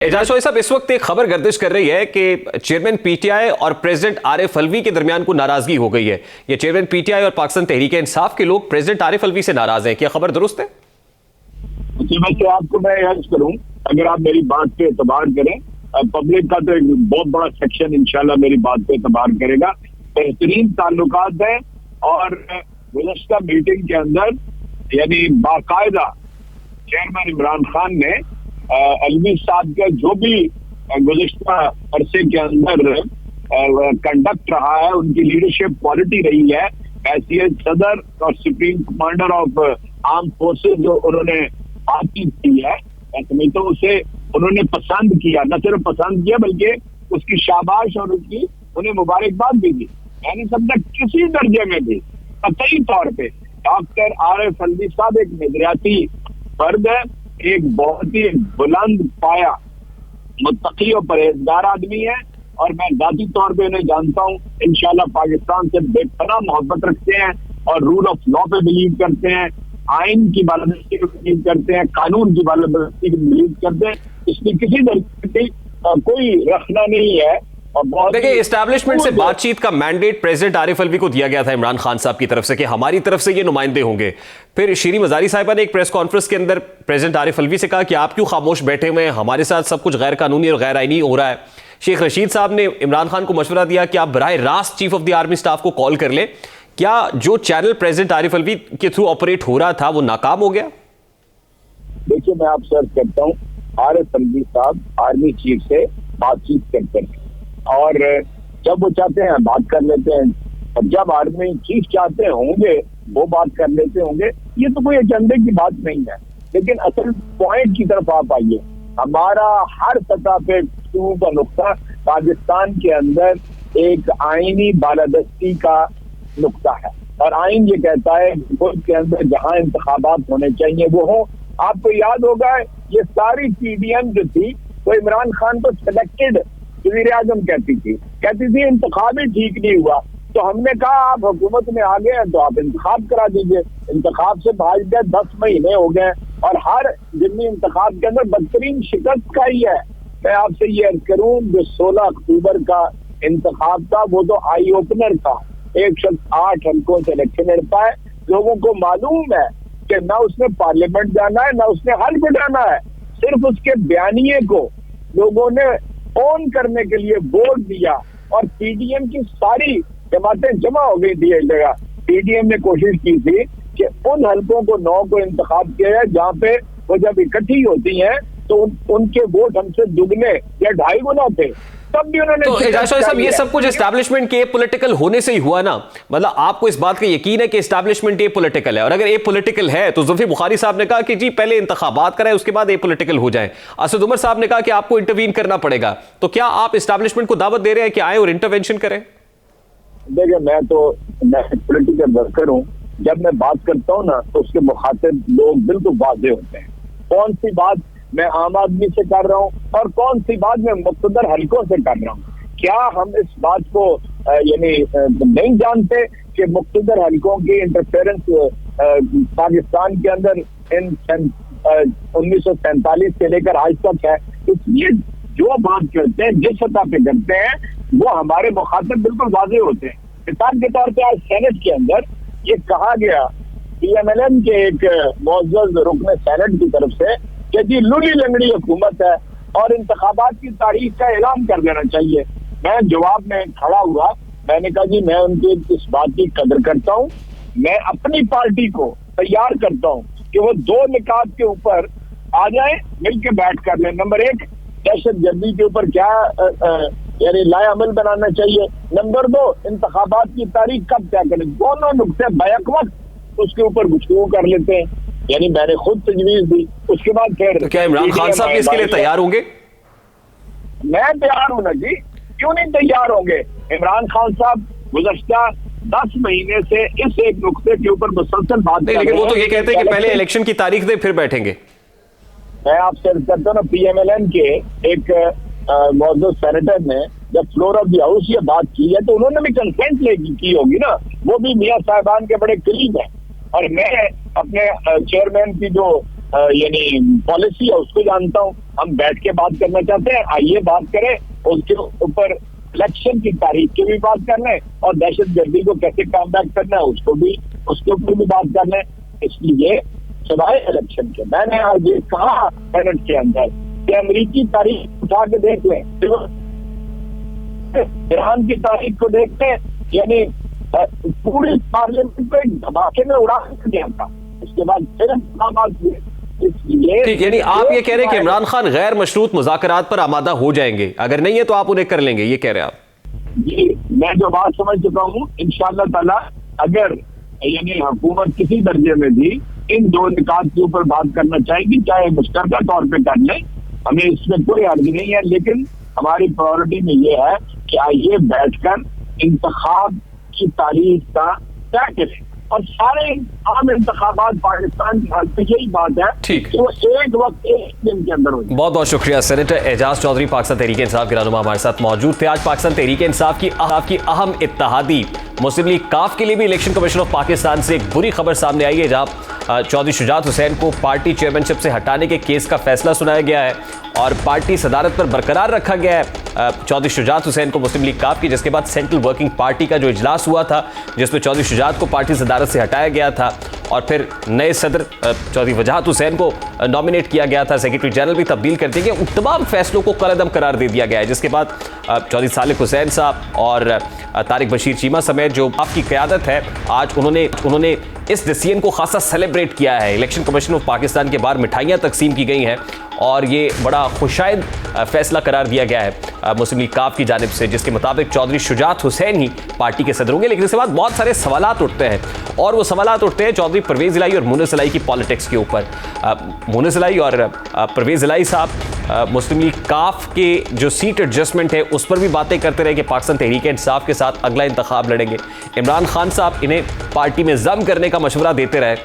एजाज साहब, इस वक्त एक खबर गर्दिश कर रही है कि चेयरमैन पीटीआई और प्रेसिडेंट आरिफ अलवी के दरमियान को नाराजगी हो गई है। ये चेयरमैन पीटीआई और पाकिस्तान तहरीक इंसाफ के लोग प्रेसिडेंट आरिफ अलवी से नाराज हैं। क्या खबर दुरुस्त है? तो आपको मैं अर्ज करूं, अगर आप मेरी बात पे एतबार करें, पब्लिक का तो एक बहुत बड़ा सेक्शन इंशाल्लाह मेरी बात पे एतबार करेगा। बेहतरीन ताल्लुकात है और गुज़श्ता मीटिंग के अंदर यानी बाकायदा चेयरमैन इमरान खान ने अलवी साहब का जो भी गुज़श्ता अरसे के अंदर कंडक्ट रहा है, उनकी लीडरशिप क्वालिटी रही है, हैसियत सदर और supreme commander of arm forces जो उन्होंने बातचीत की है, नहीं तो उसे उन्होंने पसंद किया, न सिर्फ पसंद किया बल्कि उसकी शाबाश और उसकी उन्हें मुबारकबाद भी दी। मैंने समझा किसी दर्जे में भी कतई तौर पे डॉक्टर आरिफ अलवी साहब एक नजरियाती फर्द है, एक बहुत ही बुलंद पाया मुत्तकी और परहेजगार आदमी है और मैं जाती तौर पे उन्हें जानता हूँ। इंशाल्लाह पाकिस्तान से बेपनाह मोहब्बत रखते हैं और रूल ऑफ लॉ पे बिलीव करते हैं, आइन की बालादस्ती को बिलीव करते हैं, कानून की बालादस्ती को बिलीव करते हैं। इसमें किसी तरह की कोई रखना नहीं है। देखिए, एस्टैब्लिशमेंट से बातचीत का मैंडेट प्रेसिडेंट आरिफ अलवी को दिया गया था इमरान खान साहब की तरफ से कि हमारी तरफ से ये नुमाइंदे होंगे। फिर शीरी मजारी साहिबा ने एक प्रेस कॉन्फ्रेंस के अंदर प्रेसिडेंट आरिफ अलवी से कहा कि आप क्यों खामोश बैठे हुए हैं, हमारे साथ सब कुछ गैर कानूनी और गैर आईनी हो रहा है। शेख रशीद साहब ने इमरान खान को मशवरा दिया कि आप बराह रास्त chief of the army staff को कॉल कर लें। क्या जो चैनल प्रेसिडेंट आरिफ अलवी के थ्रू ऑपरेट हो रहा था वो नाकाम हो गया? देखिए, मैं आपसे अर्ज करता हूँ, आरिफ अलवी साहब आर्मी चीफ से बातचीत करते हैं और जब वो चाहते हैं बात कर लेते हैं, और जब आर्मी चीफ चाहते होंगे वो बात कर लेते होंगे। ये तो कोई एजेंडे की बात नहीं है, लेकिन असल पॉइंट की तरफ आप आइए। हमारा हर सतह पे शुरू का नुक्ता पाकिस्तान के अंदर एक आईनी बालादस्ती का नुक्ता है और आइन ये कहता है मुल्क के अंदर जहां इंतखाबात होने चाहिए वो हो। आपको याद होगा ये सारी पीडीएम जो थी वो इमरान खान को सिलेक्टेड वज़ीर आज़म कहती थी इंतखाब ही ठीक नहीं हुआ, तो हमने कहा आप हुकूमत में आ गए हैं तो आप इंतखाब करा दीजिए। इंतखाब से भाग गए, 10 महीने हो गए और हर जिम्मी इंतखाब के अंदर बदतरीन शिकस्त का ही है। मैं आपसे ये अर्ज करूं, जो 16 अक्टूबर का इंतखाब था वो तो आई ओपनर था। एक शख्स 8 हल्कों से इलेक्शन लड़ता है, लोगों को मालूम है कि ना उसने पार्लियामेंट जाना है ना उसने हल्क जाना है, सिर्फ उसके बयानिए को लोगों ने ऑन करने के लिए वोट दिया और पीडीएम की सारी जमातें जमा हो गई थी एक जगह। पीडीएम ने कोशिश की थी कि उन हल्कों को 9 को इंतखाब किया जाए जहाँ पे वो जब इकट्ठी होती हैं तो उनके वोट हमसे दुगने या 2.5 गुना थे, तब भी उन्होंने। तो एजाज साहब, ये सब कुछ एस्टैब्लिशमेंट के पॉलिटिकल होने से ही हुआ ना? मतलब आपको इस बात का यकीन है कि एस्टैब्लिशमेंट ये पॉलिटिकल है? और अगर ये पॉलिटिकल है तो जुल्फिकार बुखारी साहब ने कहा कि जी पहले इंतखाबात कराएं उसके बाद ये पॉलिटिकल हो जाए। असद उमर साहब ने कहा कि आपको इंटरवीन करना पड़ेगा। तो क्या आप एस्टैब्लिशमेंट को दावत दे रहे हैं कि आए और इंटरवेंशन करें? देखिए, मैं पॉलिटिकल वर्कर हूँ। जब मैं बात करता हूँ ना तो उसके मुखातिब लोग बिल्कुल वाज़ेह होते हैं। कौन सी बात मैं आम आदमी से कर रहा हूँ और कौन सी बात मैं मुख्तदर हल्कों से कर रहा हूँ। क्या हम इस बात को यानी नहीं जानते कि मुख्तदर हल्कों की इंटरफेरेंस पाकिस्तान के अंदर इन 1947 से लेकर आज तक है? इसलिए जो बात करते हैं, जिस सतह पे करते हैं, वो हमारे मुखातिब बिल्कुल वाज़ेह होते हैं। मिसाल के तौर पर आज सेनेट के अंदर ये कहा गया पीएमएलएन के एक मुअज़्ज़ज़ रुकन सेनेट की तरफ से कि जी लूली लंगड़ी हुकूमत है और इंतखाबात की तारीख का ऐलान कर देना चाहिए। मैं जवाब में खड़ा हुआ, मैंने कहा जी मैं उनकी इस बात की कदर करता हूँ, मैं अपनी पार्टी को तैयार करता हूँ कि वो 2 निकात के ऊपर आ जाए, मिलकर बैठ कर लें। नंबर 1, दहशतगर्दी के ऊपर क्या यानी लाए अमल बनाना चाहिए। नंबर 2, इंतखाबात की तारीख कब तय करें। दोनों नुक्ते बैक वक्त उसके ऊपर गुफ्तगू कर लेते हैं। यानी मैंने खुद तजवीज दी, उसके बाद फिर तो क्या इमरान खान साहब इसके लिए तैयार होंगे? मैं तैयार हूं ना जी, क्यों नहीं तैयार होंगे। इमरान खान साहब गुज़श्ता 10 महीने से इस एक नुक्ते के ऊपर मुसलसल बात नहीं, लेकिन वो तो ये कहते हैं कि पहले इलेक्शन की तारीख दे फिर बैठेंगे। मैं आपसे करता हूँ ना, पीएमएलएन के एक मौजूद सेनेटर ने जब फ्लोर ऑफ द हाउस ये बात की है तो उन्होंने भी कंसेंट लेगी की होगी ना, वो भी मियां साहिबान के बड़े करीब है। और मैं अपने चेयरमैन की जो यानी पॉलिसी है उसको जानता हूँ। हम बैठ के बात करना चाहते हैं, आइए बात करें। उसके ऊपर इलेक्शन की तारीख की भी बात कर लें और दहशतगर्दी को कैसे काम बैक करना है उसके ऊपर भी बात कर लें। इसलिए सिवाय इलेक्शन के मैंने आज ये कहा सेनेट के अंदर कि अमेरिकी तारीख उठा के देख लें, ईरान की तारीख को देखते हैं, यानी पूरी पार्लियामेंट को एक धमाके में उड़ा दिया था। इसके बाद फिर ठीक, यानी आप ये कह रहे हैं कि इमरान खान गैर मशरूत मुज़ाकरात पर आमादा हो जाएंगे, अगर नहीं है तो आप उन्हें कर लेंगे, ये कह रहे हैं आप? जी, मैं जो बात समझ चुका हूँ, इंशाअल्लाह ताला अगर यानी हुकूमत किसी दर्जे में भी इन दो निकात के ऊपर बात करना चाहेगी, चाहे मुश्तरका तौर पे कर ले, हमें इसमें कोई अर्ज नहीं है, लेकिन हमारी प्रायोरिटी में ये है कि आइए बैठकर इंतखाब की तारीख का तय करें। और सारे आम इंतखाबात पाकिस्तान की हाल में यही बात है कि वो एक वक्त एक दिन के अंदर हो जाए। बहुत बहुत शुक्रिया। सेनेटर एजाज चौधरी पाकिस्तान तहरीक इंसाफ के रहनुमा हमारे साथ मौजूद थे। आज पाकिस्तान तहरीक इंसाफ की अहम इत्तेहादी मुस्लिम लीग काफ के लिए भी इलेक्शन कमीशन ऑफ पाकिस्तान से एक बुरी खबर सामने आई है, जहां चौधरी शुजात हुसैन को पार्टी चेयरमैनशिप से हटाने के केस का फैसला सुनाया गया है और पार्टी सदारत पर बरकरार रखा गया है चौधरी शुजात हुसैन को मुस्लिम लीग काफ की, जिसके बाद सेंट्रल वर्किंग पार्टी का जो इजलास हुआ था जिसमें चौधरी शुजात को पार्टी सदारत से हटाया गया था और फिर नए सदर चौधरी वजाहत हुसैन को नॉमिनेट किया गया था, सेक्रेटरी जनरल भी तब्दील कर दिए गए। उन तमाम फैसलों को कलअदम करार दे दिया गया है, जिसके बाद चौधरी सालिक हुसैन साहब और तारिक बशीर चीमा समेत जो आपकी क़यादत है, आज उन्होंने इस डिसीजन को खासा सेलिब्रेट किया है। इलेक्शन कमीशन ऑफ पाकिस्तान के बाहर मिठाइयाँ तकसीम की गई हैं और ये बड़ा खुशाइद फैसला करार दिया गया है मुस्लिम लीग काफ की जानिब से, जिसके मुताबिक चौधरी शुजात हुसैन ही पार्टी के सदर होंगे। लेकिन इसके बाद बहुत सारे सवालात उठते हैं और वो सवालात उठते हैं चौधरी परवेज़ इलाही और मुनिस इलाही की पॉलिटिक्स के ऊपर। मुनिस इलाही और परवेज़ इलाही साहब मुस्लिम लीग काफ के जो सीट एडजस्टमेंट है उस पर भी बातें करते रहे कि पाकिस्तान तहरीक इंसाफ के साथ अगला इंतखाब लड़ेंगे। इमरान खान साहब इन्हें पार्टी में जम करने का मशवरा देते रहे।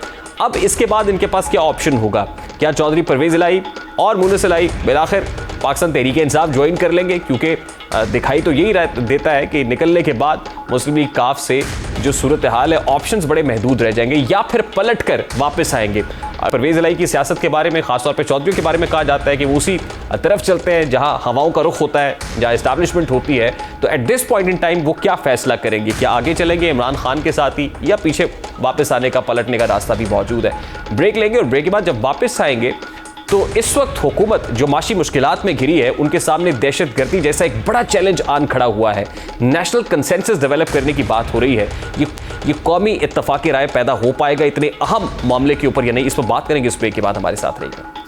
अब इसके बाद इनके पास क्या ऑप्शन होगा? क्या चौधरी परवेज़ इलाही और मुनिस इलाही बिलाखिर पाकिस्तान तहरीक इंसाफ ज्वाइन कर लेंगे? क्योंकि दिखाई तो यही देता है कि निकलने के बाद मुस्लिम लीग काफ से जो सूरत हाल है, ऑप्शंस बड़े महदूद रह जाएंगे या फिर पलट कर वापस आएंगे। परवेज़ इलाही की सियासत के बारे में, खासतौर पर चौधरी के बारे में कहा जाता है कि वो उसी तरफ चलते हैं जहां हवाओं का रुख होता है, जहां इस्टेब्लिशमेंट होती है। तो at this point in time वो क्या फैसला करेंगे? क्या आगे चलेंगे इमरान खान के साथ ही या पीछे वापस आने का, पलटने का रास्ता भी मौजूद है? ब्रेक लेंगे और ब्रेक के बाद जब वापस आएंगे तो इस वक्त हुकूमत जो माशी मुश्किलात में घिरी है, उनके सामने दहशतगर्दी जैसा एक बड़ा चैलेंज आन खड़ा हुआ है। नेशनल कंसेंसस डेवलप करने की बात हो रही है। ये कौमी इत्तफाकी राय पैदा हो पाएगा इतने अहम मामले के ऊपर या नहीं? इस पर बात करेंगे इस ब्रेक के बाद। हमारे साथ रहिएगा।